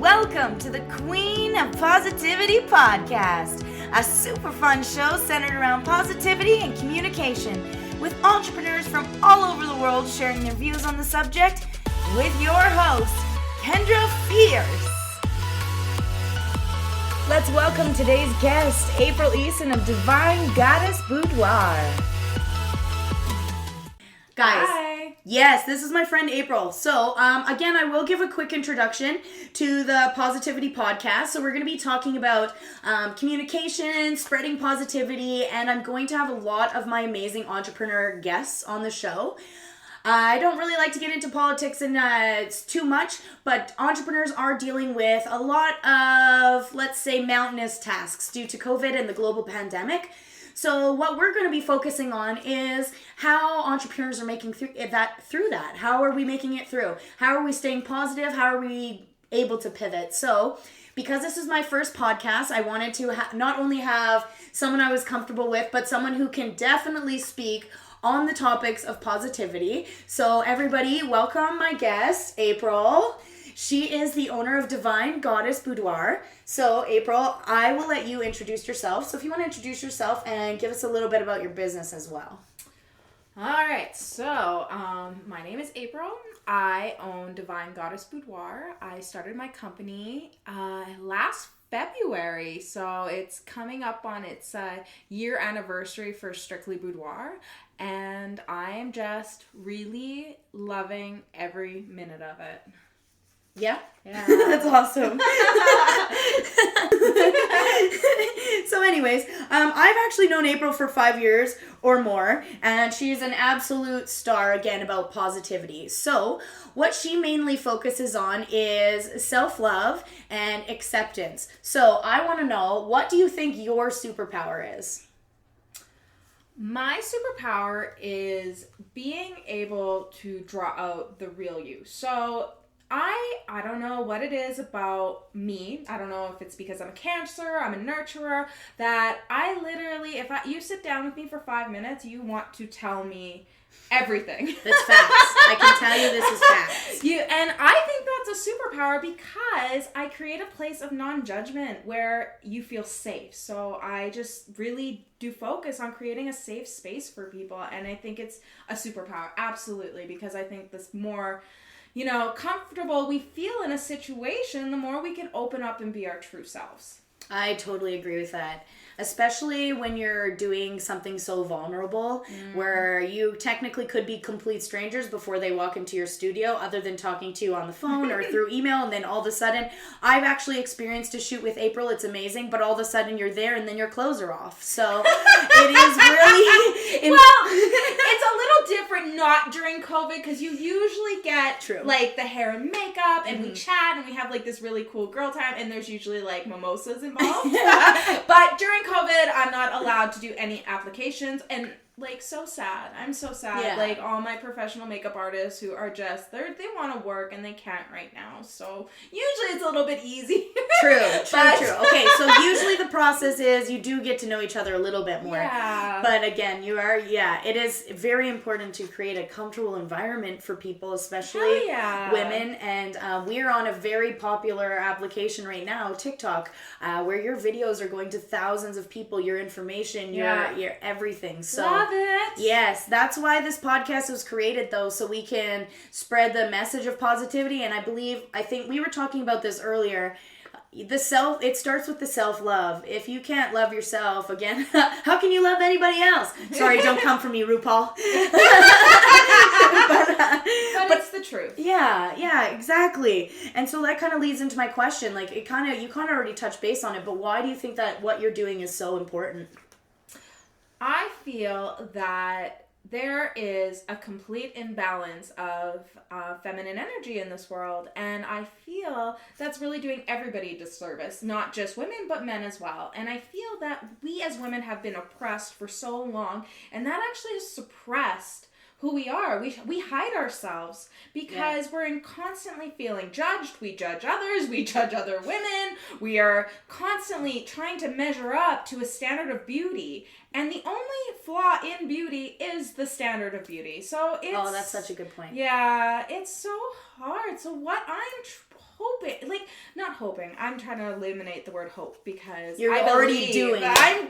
Welcome to the Queen of Positivity podcast, a super fun show centered around positivity and communication, with entrepreneurs from all over the world sharing their views on the subject, with your host, Kendra Fierce. Let's welcome today's guest, April Eason of Divine Goddess Boudoir. Guys. Hi. Yes, this is my friend April. So, again, I will give a quick introduction to the Positivity Podcast. So we're going to be talking about communication, spreading positivity, and I'm going to have a lot of my amazing entrepreneur guests on the show. I don't really like to get into politics and it's too much, but entrepreneurs are dealing with a lot of, let's say, mountainous tasks due to COVID and the global pandemic. So what we're going to be focusing on is how entrepreneurs are making through that. How are we making it through? How are we staying positive? How are we able to pivot? So because this is my first podcast, I wanted to not only have someone I was comfortable with, but someone who can definitely speak on the topics of positivity. So everybody, welcome my guest, April. She is the owner of Divine Goddess Boudoir. So, April, I will let you introduce yourself. So, if you want to introduce yourself and give us a little bit about your business as well. All right. So, my name is April. I own Divine Goddess Boudoir. I started my company last February. So, it's coming up on its year anniversary for Strictly Boudoir. And I am just really loving every minute of it. Yeah. That's awesome. So anyways, I've actually known April for 5 years or more, and she's an absolute star, again, about positivity. So what she mainly focuses on is self-love and acceptance. So I want to know, what do you think your superpower is? My superpower is being able to draw out the real you. So I don't know what it is about me. I don't know if it's because I'm a Cancer, I'm a nurturer, that I literally, if you sit down with me for 5 minutes, you want to tell me everything. That's facts. I can tell you this is facts. And I think that's a superpower because I create a place of non-judgment where you feel safe. So I just really do focus on creating a safe space for people. And I think it's a superpower, absolutely, because I think this more comfortable we feel in a situation, the more we can open up and be our true selves. I totally agree with that. Especially when you're doing something so vulnerable, where you technically could be complete strangers before they walk into your studio, other than talking to you on the phone or through email, and then all of a sudden, I've actually experienced a shoot with April, it's amazing, but all of a sudden you're there and then your clothes are off. So it is really... Well, it's a little different not during COVID, because you usually get like the hair and makeup, and we chat, and we have like this really cool girl time, and there's usually like mimosas involved. But during COVID, I'm not allowed to do any applications, and like, so sad. I'm so sad. Yeah. Like, all my professional makeup artists who are just, they want to work and they can't right now. So usually it's a little bit easy. True. Okay, so usually the process is you do get to know each other a little bit more. Yeah. But again, it is very important to create a comfortable environment for people, especially women. And we're on a very popular application right now, TikTok, where your videos are going to thousands of people, your information, your everything. So love it. Yes, that's why this podcast was created, though, so we can spread the message of positivity. And I think we were talking about this earlier. It starts with the self-love. If you can't love yourself, again, how can you love anybody else? Sorry, don't come for me, RuPaul. but it's the truth. Yeah, exactly. And so that kind of leads into my question. Like, you kind of already touched base on it, but why do you think that what you're doing is so important? I feel that there is a complete imbalance of feminine energy in this world, and I feel that's really doing everybody a disservice, not just women, but men as well. And I feel that we as women have been oppressed for so long, and that actually has suppressed who we are. We hide ourselves because we're in constantly feeling judged. We judge others. We judge other women. We are constantly trying to measure up to a standard of beauty. And the only flaw in beauty is the standard of beauty. So it's... Oh, that's such a good point. Yeah, it's so hard. So what I'm hoping, like, not hoping. I'm trying to eliminate the word hope because You're I already doing it. I'm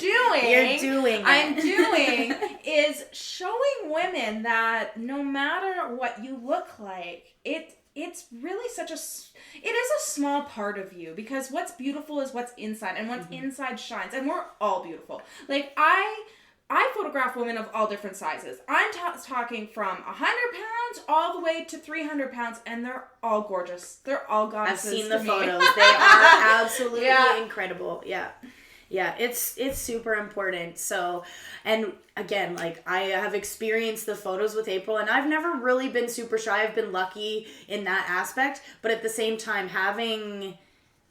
doing is showing women that no matter what you look like, it's really it is a small part of you, because what's beautiful is what's inside, and what's inside shines, and we're all beautiful. Like, I photograph women of all different sizes. I'm talking from 100 pounds all the way to 300 pounds, and they're all gorgeous. They're all goddesses. I've seen the photos. They are absolutely incredible. Yeah. Yeah, it's super important. So, and again, like, I have experienced the photos with April, and I've never really been super shy. I've been lucky in that aspect, but at the same time,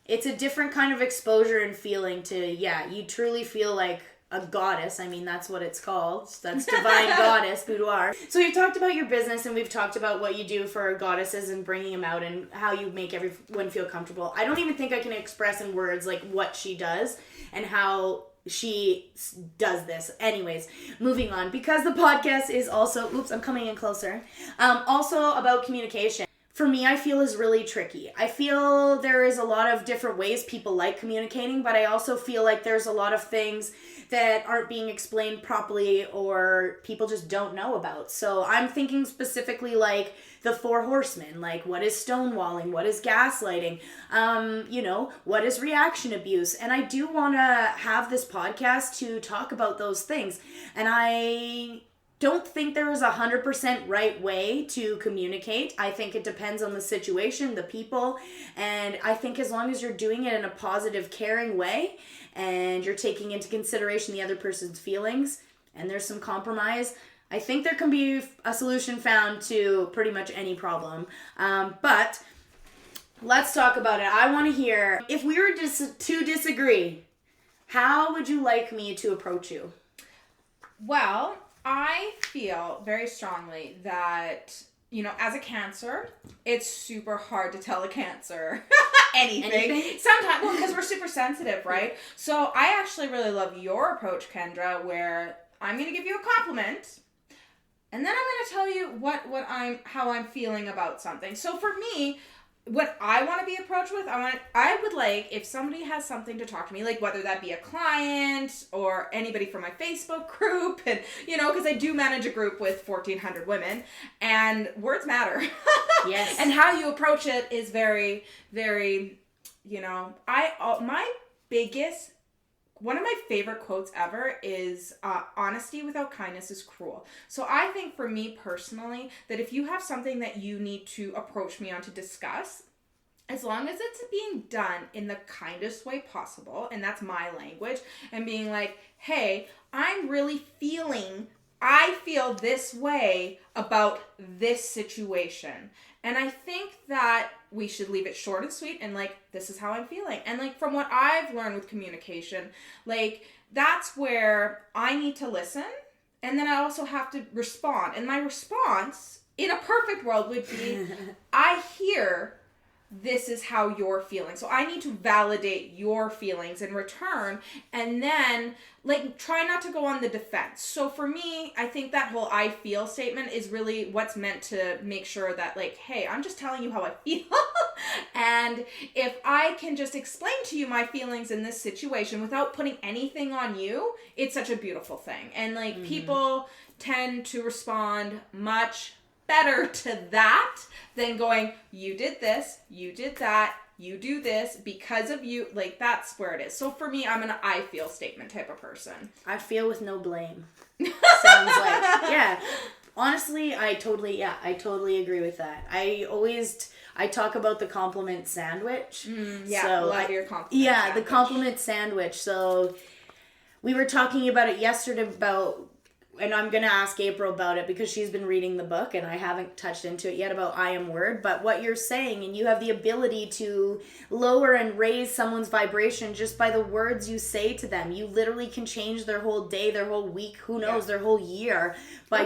it's a different kind of exposure and feeling to, you truly feel like a goddess. I mean, that's what it's called. That's Divine Goddess Boudoir. So we've talked about your business, and we've talked about what you do for goddesses and bringing them out and how you make everyone feel comfortable. I don't even think I can express in words like what she does and how she does this. Anyways, moving on, because the podcast is also, I'm coming in closer, also about communication. For me, I feel is really tricky. I feel there is a lot of different ways people like communicating, but I also feel like there's a lot of things that aren't being explained properly or people just don't know about. So I'm thinking specifically like the 4 horsemen, like what is stonewalling, what is gaslighting, what is reaction abuse. And I do want to have this podcast to talk about those things. And I don't think there is 100% right way to communicate. I think it depends on the situation, the people, and I think as long as you're doing it in a positive, caring way, and you're taking into consideration the other person's feelings, and there's some compromise, I think there can be a solution found to pretty much any problem. But let's talk about it. I want to hear, if we were to disagree, how would you like me to approach you? Well, I feel very strongly that, as a Cancer, it's super hard to tell a Cancer anything. Sometimes, because we're super sensitive, right? So I actually really love your approach, Kendra, where I'm going to give you a compliment, and then I'm going to tell you how I'm feeling about something. So for me, what I want to be approached with, I would like, if somebody has something to talk to me, like whether that be a client or anybody from my Facebook group, and, because I do manage a group with 1,400 women, and words matter. Yes. And how you approach it is very, very, one of my favorite quotes ever is, honesty without kindness is cruel. So I think for me personally, that if you have something that you need to approach me on to discuss, as long as it's being done in the kindest way possible, and that's my language, and being like, hey, I feel this way about this situation. And I think that we should leave it short and sweet, and like, this is how I'm feeling. And like, from what I've learned with communication, like, that's where I need to listen, and then I also have to respond. And my response in a perfect world would be, I hear this is how you're feeling. So I need to validate your feelings in return, and then like, try not to go on the defense. So for me, I think that whole I feel statement is really what's meant to make sure that like, hey, I'm just telling you how I feel. And if I can just explain to you my feelings in this situation without putting anything on you, it's such a beautiful thing. And like, people tend to respond much better to that than going, you did this, you did that, you do this because of you. Like, that's where it is. So for me, I'm an I feel statement type of person. I feel with no blame. Sounds like, yeah. Honestly, I totally agree with that. I talk about the compliment sandwich. Love your compliment sandwich. The compliment sandwich. So we were talking about it yesterday and I'm going to ask April about it because she's been reading the book and I haven't touched into it yet about I am word. But what you're saying, and you have the ability to lower and raise someone's vibration just by the words you say to them. You literally can change their whole day, their whole week, who knows, their whole year by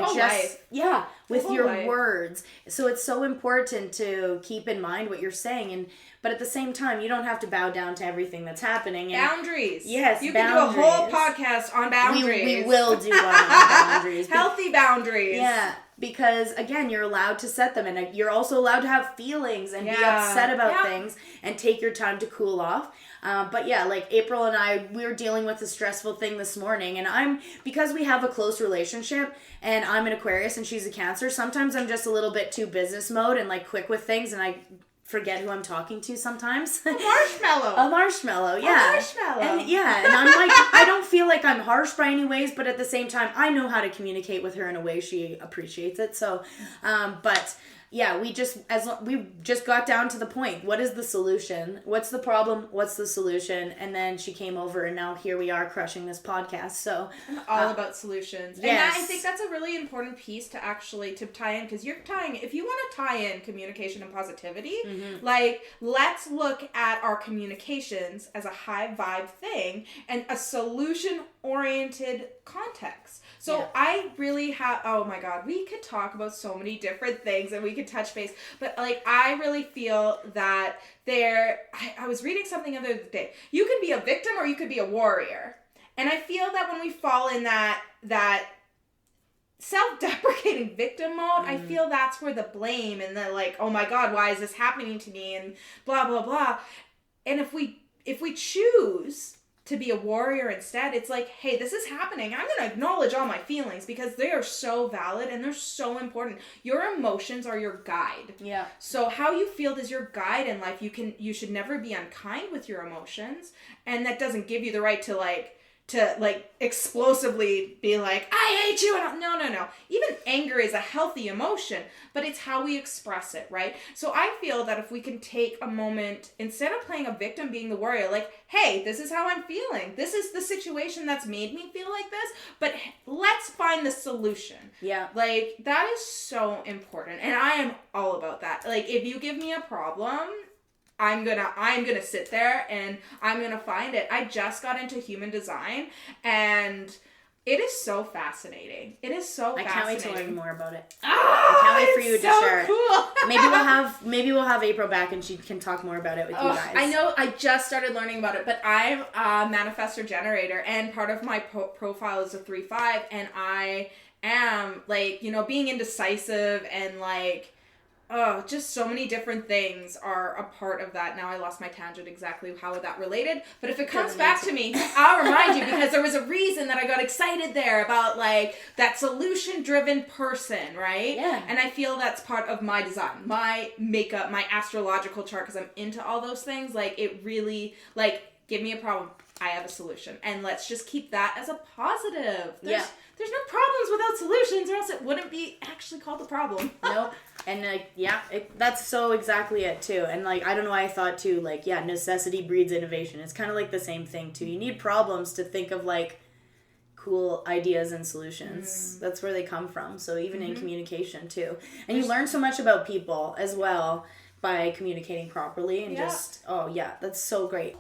with your words. So it's so important to keep in mind what you're saying, but at the same time, you don't have to bow down to everything that's happening. And boundaries. Yes, you can do a whole podcast on boundaries. We will do one on boundaries. Healthy boundaries. Yeah, because again, you're allowed to set them, and you're also allowed to have feelings and be upset about things and take your time to cool off. But yeah, like April and I, we were dealing with a stressful thing this morning, and because we have a close relationship, and I'm an Aquarius and she's a Cancer, sometimes I'm just a little bit too business mode and like quick with things, and I forget who I'm talking to sometimes. A marshmallow. A marshmallow, yeah. A marshmallow. And I'm like, I don't feel like I'm harsh by any ways, but at the same time, I know how to communicate with her in a way she appreciates it. So, but yeah, we just got down to the point. What is the solution? What's the problem? What's the solution? And then she came over, and now here we are crushing this podcast. So I'm all about solutions. Yes. And I think that's a really important piece to actually tie in, because if you want to tie in communication and positivity, like, let's look at our communications as a high vibe thing and a solution oriented context. So I really have, oh my God, we could talk about so many different things and we could touch base, but like, I really feel that I was reading something the other day. You can be a victim or you could be a warrior. And I feel that when we fall in that self-deprecating victim mode, I feel that's where the blame and the like, oh my God, why is this happening to me? And blah, blah, blah. And if we choose to be a warrior instead, it's like, hey, this is happening. I'm going to acknowledge all my feelings because they are so valid and they're so important. Your emotions are your guide. Yeah. So how you feel is your guide in life. You should never be unkind with your emotions, and that doesn't give you the right to explosively be like, I hate you. No. Even anger is a healthy emotion, but it's how we express it, right? So I feel that if we can take a moment, instead of playing a victim, being the warrior, like, hey, this is how I'm feeling. This is the situation that's made me feel like this, but let's find the solution. Yeah. Like, that is so important. And I am all about that. Like, if you give me a problem, I'm gonna sit there and I'm gonna find it. I just got into human design, and it is so fascinating. It is so fascinating. I can't wait to learn more about it. I can't wait for you to share it. Maybe we'll have April back and she can talk more about it with you guys. I know I just started learning about it, but I'm a manifestor generator, and part of my profile is a 3-5, and I am like, being indecisive and like, oh, just so many different things are a part of that. Now I lost my tangent exactly how that related. But if it comes back to me, I'll remind you, because there was a reason that I got excited there about like that solution-driven person, right? Yeah. And I feel that's part of my design, my makeup, my astrological chart, because I'm into all those things. Like, it really, like, give me a problem, I have a solution. And let's just keep that as a positive. There's no problems without solutions, or else it wouldn't be actually called a problem. Nope. And that's so exactly it too. And like, I don't know why I thought too, like, necessity breeds innovation. It's kind of like the same thing too. You need problems to think of like cool ideas and solutions. That's where they come from. So even in communication too. And you learn so much about people as well by communicating properly and that's so great.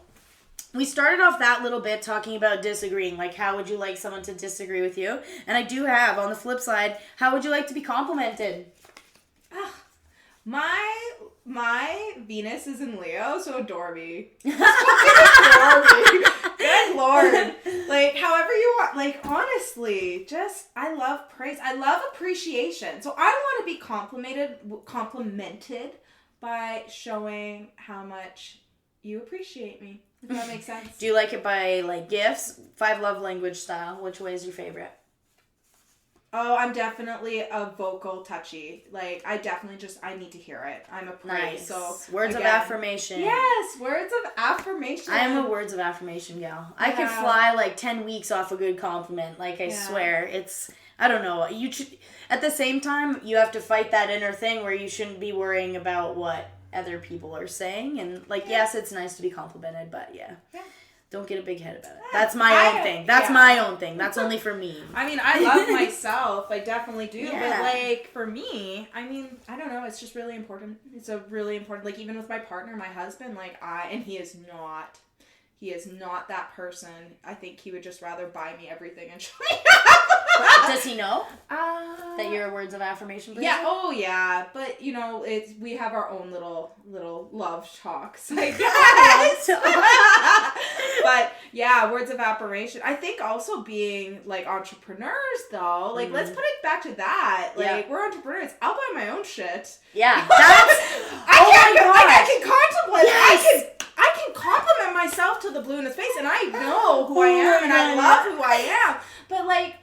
We started off that little bit talking about disagreeing, like how would you like someone to disagree with you? And I do have, on the flip side, how would you like to be complimented? My Venus is in Leo, so adore me. Adore me. Good Lord. Like, however you want. Like, honestly, I love praise. I love appreciation. So I want to be complimented by showing how much you appreciate me. If that makes sense. Do you like it by, like, gifts? 5 love language style. Which way is your favorite? Oh, I'm definitely a vocal touchy. Like, I need to hear it. I'm a praise. Nice. So words of affirmation. Yes, words of affirmation. I am a words of affirmation gal. I could fly like 10 weeks off a good compliment. Like, I swear. I don't know. At the same time, you have to fight that inner thing where you shouldn't be worrying about what other people are saying. And like, yes, it's nice to be complimented, but don't get a big head about it. That's my own thing. My own thing. That's only for me. I mean, I love myself. I definitely do. Yeah. But, like, for me, I mean, I don't know. It's just really important. It's a really important, like, even with my partner, my husband, like, and he is not that person. I think he would just rather buy me everything and show me. Does he know that you're a words of affirmation person? Yeah. Oh, yeah. But we have our own little love talks. Like, but yeah, Yeah, words of affirmation. I think also being like entrepreneurs though, like let's put it back to that. Like we're entrepreneurs. I'll buy my own shit. Yeah. That's I can contemplate. Yes. I can compliment myself to the blue in the face, and I know who I am, and I love who I am. But like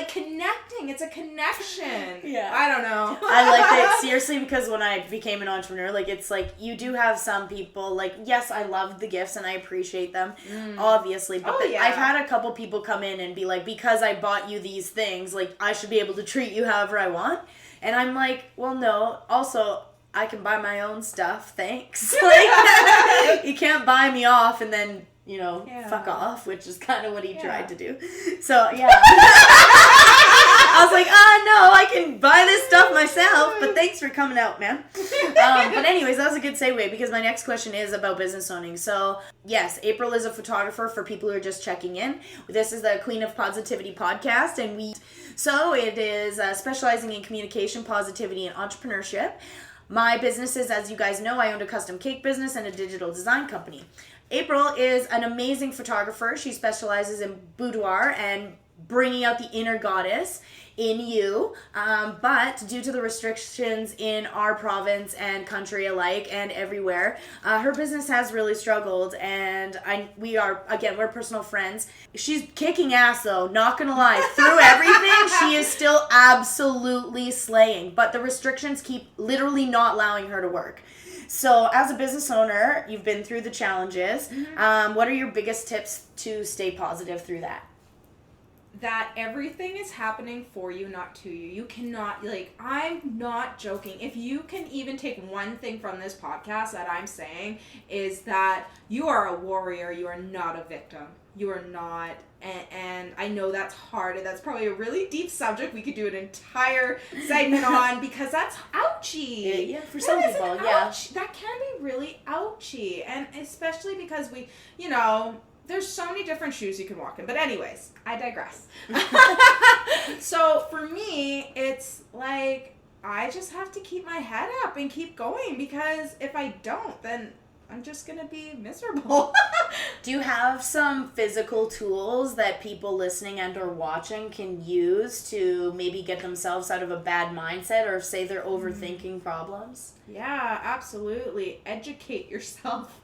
connecting, it's a connection. Yeah. I don't know. I like it seriously, because when I became an entrepreneur, like it's like you do have some people, like, yes, I love the gifts and I appreciate them, obviously, but I've had a couple people come in and be like, because I bought you these things, like I should be able to treat you however I want. And I'm like, well, no, also I can buy my own stuff, thanks. Like, you can't buy me off and then, you know, fuck off, which is kind of what he tried to do. So, yeah. I was like, no, I can buy this stuff myself, but thanks for coming out, man. But anyways, that was a good segue, because my next question is about business owning. So, yes, April is a photographer for people who are just checking in. This is the Queen of Positivity podcast, and so it is specializing in communication, positivity, and entrepreneurship. My businesses, as you guys know, I owned a custom cake business and a digital design company. April is an amazing photographer. She specializes in boudoir and bringing out the inner goddess in you, but due to the restrictions in our province and country alike and everywhere, her business has really struggled, and we're personal friends. She's kicking ass though, not gonna lie. Through everything, she is still absolutely slaying, but the restrictions keep literally not allowing her to work. So as a business owner, you've been through the challenges. What are your biggest tips to stay positive through that? That everything is happening for you, not to you. You cannot, like, I'm not joking. If you can even take one thing from this podcast that I'm saying, is that you are a warrior. You are not a victim. You are not, and I know that's hard, and that's probably a really deep subject we could do an entire segment on, because that's ouchy. Yeah, for some people, yeah. That can be really ouchy, and especially because we, you know, there's so many different shoes you can walk in. But anyways, I digress. So for me, it's like, I just have to keep my head up and keep going, because if I don't, then I'm just going to be miserable. Do you have some physical tools that people listening and or watching can use to maybe get themselves out of a bad mindset, or say they're overthinking problems? Yeah, absolutely. Educate yourself.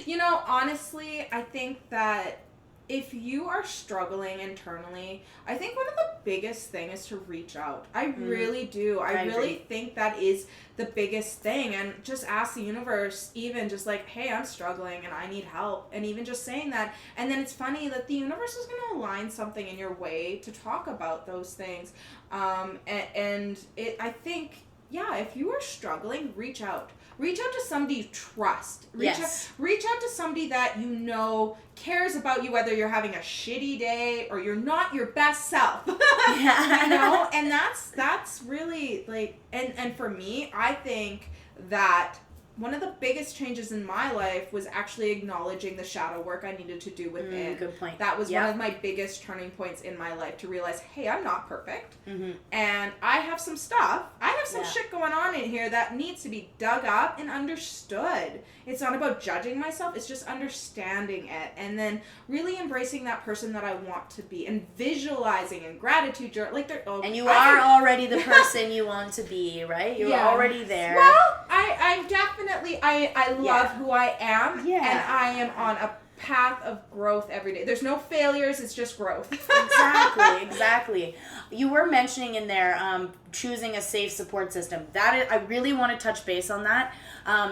You know, honestly, I think that if you are struggling internally, I think one of the biggest thing is to reach out. I really do. I really think that is the biggest thing. And just ask the universe, even just like, hey, I'm struggling and I need help. And even just saying that. And then it's funny that the universe is going to align something in your way to talk about those things. I think, yeah, if you are struggling, reach out. Reach out to somebody you trust. Reach out to somebody that you know cares about you, whether you're having a shitty day or you're not your best self. You know? And that's really like, and for me, I think that one of the biggest changes in my life was actually acknowledging the shadow work I needed to do within. Good point. That was one of my biggest turning points in my life, to realize, hey, I'm not perfect. And I have some stuff. I have some shit going on in here that needs to be dug up and understood. It's not about judging myself. It's just understanding it. And then really embracing that person that I want to be, and visualizing and gratitude. And you are already the person you want to be, right? You're already there. Well, I'm definitely, I love who I am, and I am on a path of growth every day. There's no failures, it's just growth. Exactly. You were mentioning in there choosing a safe support system. I really want to touch base on that.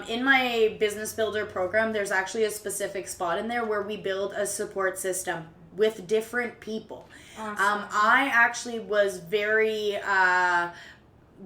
In my business builder program, there's actually a specific spot in there where we build a support system with different people. Awesome. I actually was very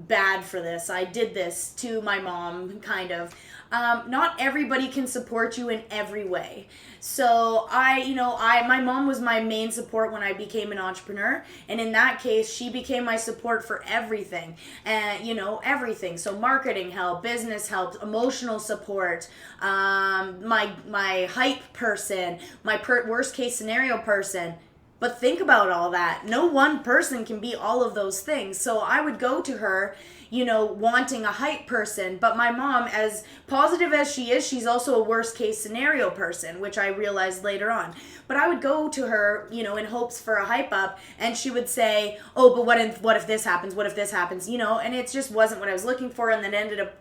bad for this. I did this to my mom, kind of. Not everybody can support you in every way. So my mom was my main support when I became an entrepreneur, and in that case, she became my support for everything, and everything. So marketing help, business help, emotional support, my hype person, my worst case scenario person. But think about all that. No one person can be all of those things. So I would go to her, wanting a hype person. But my mom, as positive as she is, she's also a worst case scenario person, which I realized later on. But I would go to her, in hopes for a hype up, and she would say, oh, but what if this happens? What if this happens? And it just wasn't what I was looking for, and then ended up,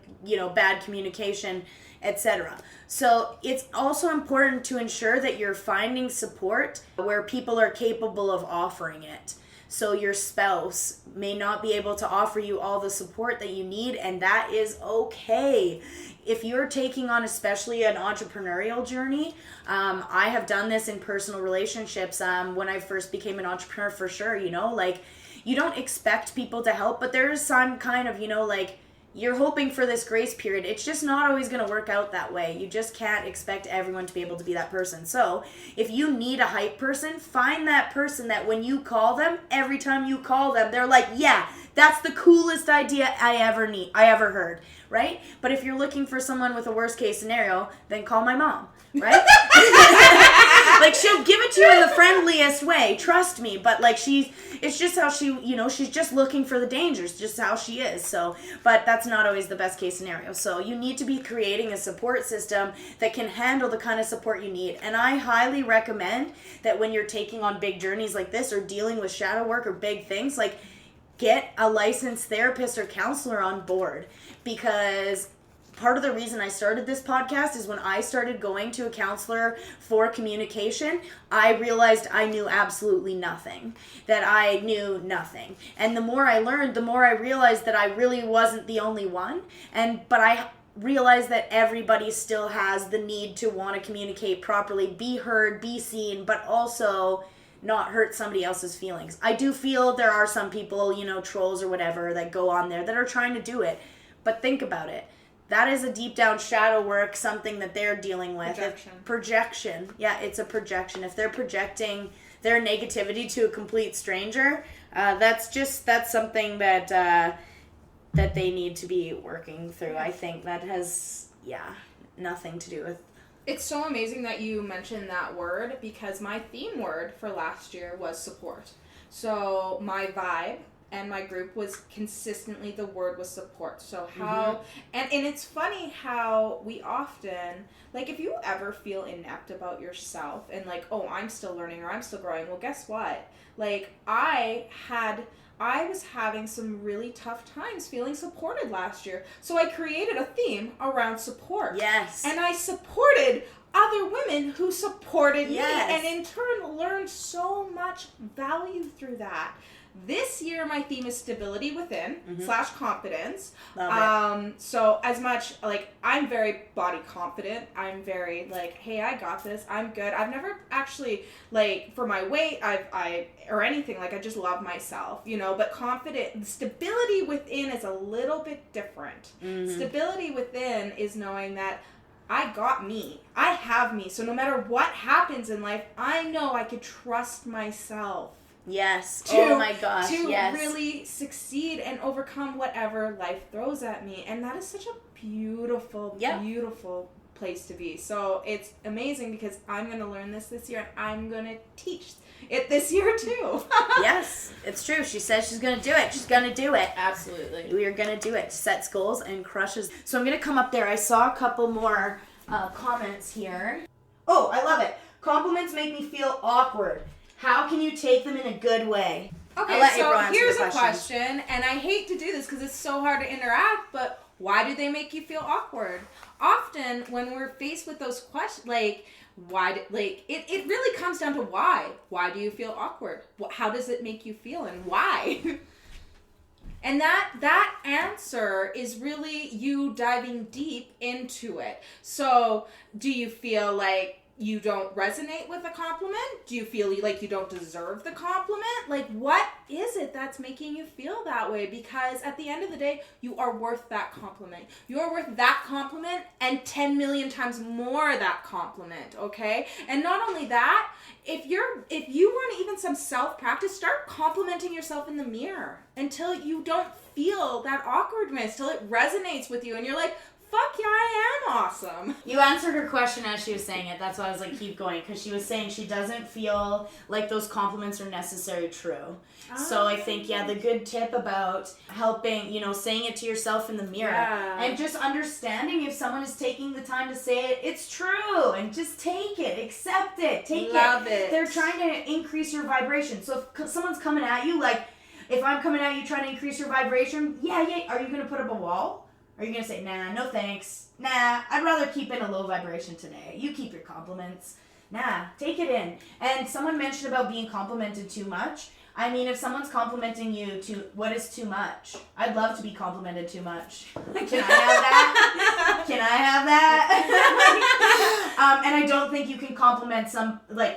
bad communication, etc. So it's also important to ensure that you're finding support where people are capable of offering it. So your spouse may not be able to offer you all the support that you need, and that is okay. If you're taking on especially an entrepreneurial journey, I have done this in personal relationships when I first became an entrepreneur, for sure, you don't expect people to help, but there is some kind of, you're hoping for this grace period. It's just not always going to work out that way. You just can't expect everyone to be able to be that person. So if you need a hype person, find that person that when you call them, every time you call them, they're like, yeah, that's the coolest idea I ever heard, right? But if you're looking for someone with a worst case scenario, then call my mom, right? Like, she'll give it to you in the friendliest way, trust me, but it's just how she's just looking for the dangers, just how she is. So, but that's not always the best case scenario. So you need to be creating a support system that can handle the kind of support you need. And I highly recommend that when you're taking on big journeys like this, or dealing with shadow work or big things, get a licensed therapist or counselor on board, because part of the reason I started this podcast is when I started going to a counselor for communication, I realized I knew absolutely nothing, that I knew nothing. And the more I learned, the more I realized that I really wasn't the only one. But I realized that everybody still has the need to want to communicate properly, be heard, be seen, but also not hurt somebody else's feelings. I do feel there are some people, trolls or whatever, that go on there that are trying to do it. But think about it. That is a deep down shadow work, something that they're dealing with. Projection. Yeah, it's a projection. If they're projecting their negativity to a complete stranger, that's something that they need to be working through. I think that has, nothing to do with. It's so amazing that you mentioned that word, because my theme word for last year was support. So my vibe and my group was consistently, the word was support. So how, and it's funny how we often, if you ever feel inept about yourself and oh, I'm still learning or I'm still growing, well, guess what? I was having some really tough times feeling supported last year. So I created a theme around support. Yes. And I supported other women who supported me, and in turn learned so much value through that. This year, my theme is stability within / confidence. Love it. So as much, I'm very body confident. I'm very hey, I got this. I'm good. I've never actually, for my weight, or anything, I just love myself, but stability within is a little bit different. Stability within is knowing that I got me. I have me. So no matter what happens in life, I know I could trust myself. Yes. Oh my gosh. To really succeed and overcome whatever life throws at me. And that is such a beautiful, beautiful place to be. So it's amazing, because I'm going to learn this year, and I'm going to teach it this year too. Yes, it's true. She says she's going to do it. She's going to do it. Absolutely. We are going to do it. Sets goals and crushes. So I'm going to come up there. I saw a couple more comments here. Oh, I love it. Compliments make me feel awkward. How can you take them in a good way? Okay, so here's a question, and I hate to do this because it's so hard to interact, but why do they make you feel awkward? Often, when we're faced with those questions, why, it really comes down to why. Why do you feel awkward? How does it make you feel, and why? And that answer is really you diving deep into it. So, do you feel like you don't resonate with a compliment? Do you feel like you don't deserve the compliment? What is it that's making you feel that way? Because at the end of the day, you are worth that compliment. You are worth that compliment and 10 million times more that compliment, okay? And not only that, if you want even some self-practice, start complimenting yourself in the mirror until you don't feel that awkwardness, till it resonates with you and you're like, fuck yeah, I am awesome. You answered her question as she was saying it. That's why I was like, keep going. Because she was saying she doesn't feel like those compliments are necessarily true. So I think, the good tip about helping, saying it to yourself in the mirror. Yeah. And just understanding if someone is taking the time to say it, it's true. And just take it. Accept it. Love it. They're trying to increase your vibration. So if someone's coming at you, like, if I'm coming at you trying to increase your vibration, are you going to put up a wall? Are you going to say, nah, no thanks. Nah, I'd rather keep in a low vibration today. You keep your compliments. Nah, take it in. And someone mentioned about being complimented too much. I mean, if someone's complimenting you what is too much? I'd love to be complimented too much. Can I have that? Can I have that? And I don't think you can compliment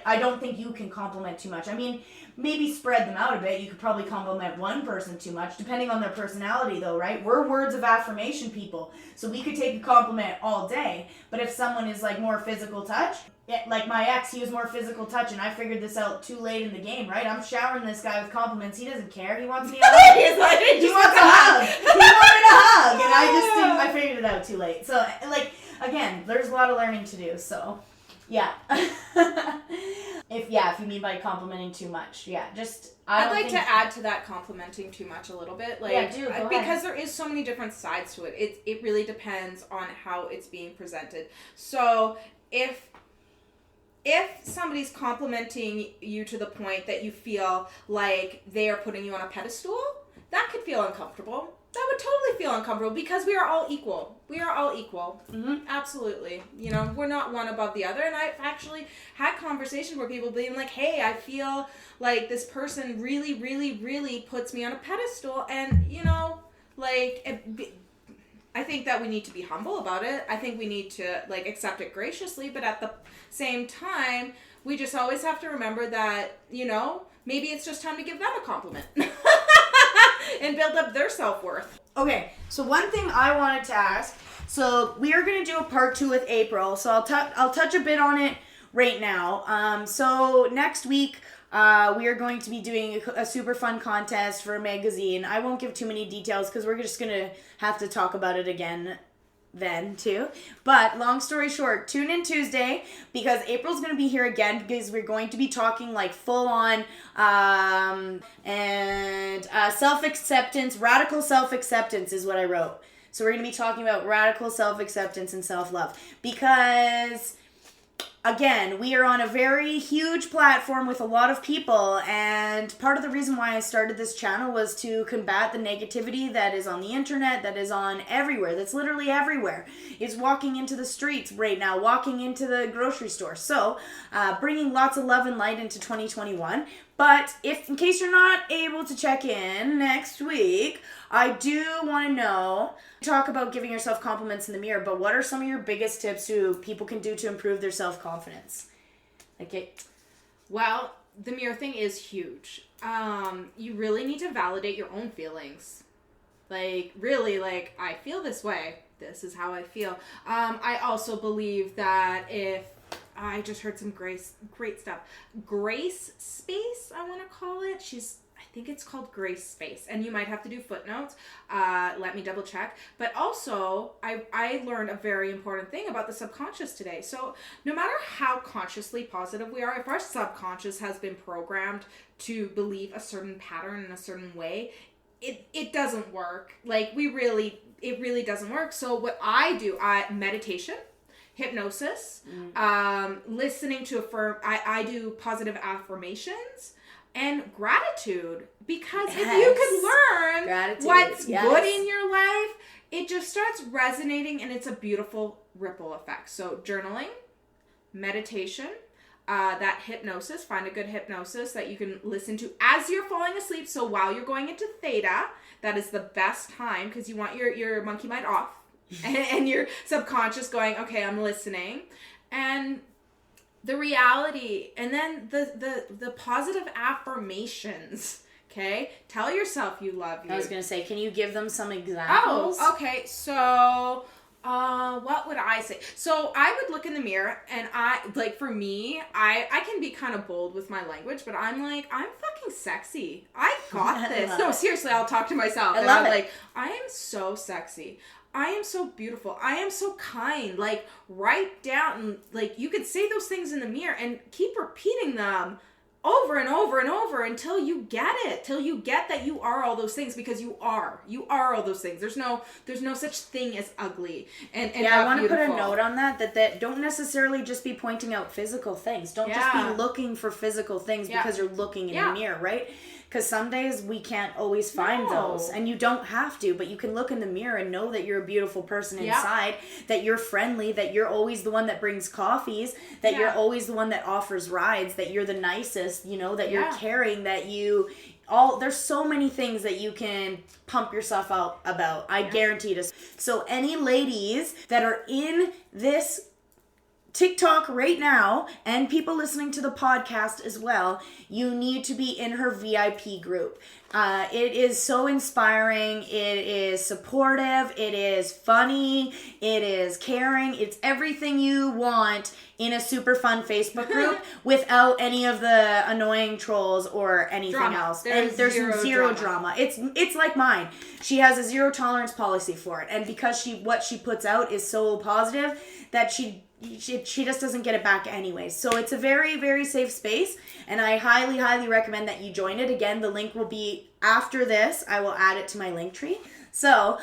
I don't think you can compliment too much. I mean, maybe spread them out a bit. You could probably compliment one person too much, depending on their personality though, right? We're words of affirmation people. So we could take a compliment all day. But if someone is like more physical touch, like my ex, he was more physical touch, and I figured this out too late in the game, right? I'm showering this guy with compliments. He doesn't care. He wants me to hug. He wants a hug. He wanted a hug, and I figured it out too late. So, again, there's a lot of learning to do, so, yeah. If you mean by complimenting too much, I'd like to add to that complimenting too much a little bit. Go ahead. Because there is so many different sides to it. It really depends on how it's being presented. So, if somebody's complimenting you to the point that you feel like they are putting you on a pedestal, that could feel uncomfortable. That would totally feel uncomfortable because we are all equal. We are all equal. Mm-hmm. Absolutely. We're not one above the other. And I've actually had conversations where people being like, hey, I feel like this person really, really, really puts me on a pedestal. And, I think that we need to be humble about it. I think we need to accept it graciously, but at the same time, we just always have to remember that, maybe it's just time to give them a compliment and build up their self-worth. Okay, so one thing I wanted to ask, so we are going to do a part 2 with April, so I'll touch a bit on it right now. So next week, we are going to be doing a super fun contest for a magazine. I won't give too many details because we're just going to have to talk about it again then too. But long story short, tune in Tuesday because April's going to be here again because we're going to be talking full on and self-acceptance, radical self-acceptance is what I wrote. So we're going to be talking about radical self-acceptance and self-love because again, we are on a very huge platform with a lot of people, and part of the reason why I started this channel was to combat the negativity that is on the internet, that is on everywhere, that's literally everywhere. It's walking into the streets right now, walking into the grocery store. So, bringing lots of love and light into 2021. But in case you're not able to check in next week, I do want to know, talk about giving yourself compliments in the mirror, but what are some of your biggest tips people can do to improve their self-confidence? Well, the mirror thing is huge. You really need to validate your own feelings. Really, I feel this way. This is how I feel. I also believe that I just heard some great stuff. Grace Space, I want to call it. I think it's called Grace Space, and you might have to do footnotes. Let me double check. But also, I learned a very important thing about the subconscious today. So no matter how consciously positive we are, if our subconscious has been programmed to believe a certain pattern in a certain way, it doesn't work. It really doesn't work. So what I do, meditation, hypnosis, listening to I do positive affirmations, and gratitude, because if you can learn what's good in your life, it just starts resonating and it's a beautiful ripple effect. So journaling, meditation, that hypnosis, find a good hypnosis that you can listen to as you're falling asleep. So while you're going into theta, that is the best time because you want your monkey mind off and your subconscious going, okay, I'm listening. And the reality, and then the positive affirmations, okay? Tell yourself you love you. I was going to say, can you give them some examples? Oh, okay. So, what would I say? So, I would look in the mirror, and for me, I can be kind of bold with my language, but I'm fucking sexy. I got this. No, seriously, I'll talk to myself. I love it. I am so sexy. I am so beautiful. I am so kind. Like, write down, like, you could say those things in the mirror and keep repeating them over and over and over until you get it, till you get that you are all those things, because you are all those things. There's no such thing as ugly and I want to put a note on that don't necessarily just be pointing out physical things. Don't just be looking for physical things because you're looking in the mirror, right? Because some days we can't always find those, and you don't have to, but you can look in the mirror and know that you're a beautiful person inside, that you're friendly, that you're always the one that brings coffees, that you're always the one that offers rides, that you're the nicest, you know, that you're caring, that there's so many things that you can pump yourself out about. I guarantee it. So any ladies that are in this TikTok right now, and people listening to the podcast as well, you need to be in her VIP group. It is so inspiring. It is supportive. It is funny. It is caring. It's everything you want in a super fun Facebook group without any of the annoying trolls or anything else. There's zero drama. It's like mine. She has a zero tolerance policy for it, and because what she puts out is so positive that she just doesn't get it back anyways. So it's a very, very safe space, and I highly, highly recommend that you join it. Again, the link will be after this. I will add it to my link tree. So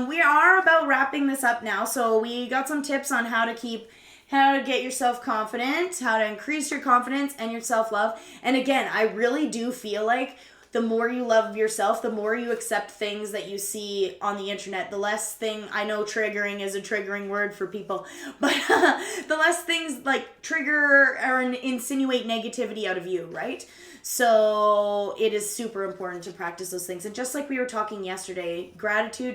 we are about wrapping this up now. So we got some tips on how to get yourself confident, how to increase your confidence and your self-love. And again, I really do feel like the more you love yourself, the more you accept things that you see on the internet, the less I know triggering is a triggering word for people, but the less things like trigger or insinuate negativity out of you, right? So it is super important to practice those things. And just like we were talking yesterday,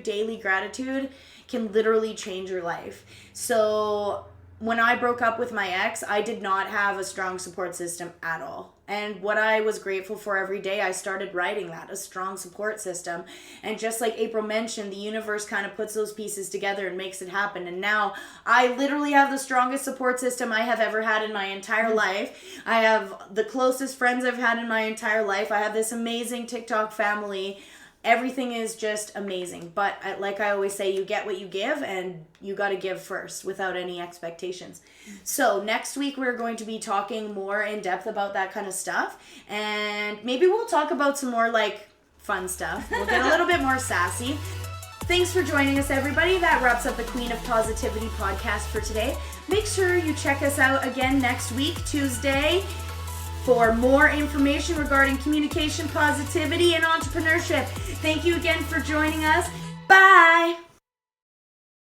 daily gratitude can literally change your life. So when I broke up with my ex, I did not have a strong support system at all. And what I was grateful for every day, I started writing that, a strong support system. And just like April mentioned, the universe kind of puts those pieces together and makes it happen. And now I literally have the strongest support system I have ever had in my entire life. I have the closest friends I've had in my entire life. I have this amazing TikTok family. Everything is just amazing. But like I always say, you get what you give, and you got to give first without any expectations. So next week we're going to be talking more in depth about that kind of stuff. And maybe we'll talk about some more like fun stuff. We'll get a little bit more sassy. Thanks for joining us, everybody. That wraps up the Queen of Positivity podcast for today. Make sure you check us out again next week, Tuesday, for more information regarding communication, positivity, and entrepreneurship. Thank you again for joining us. Bye!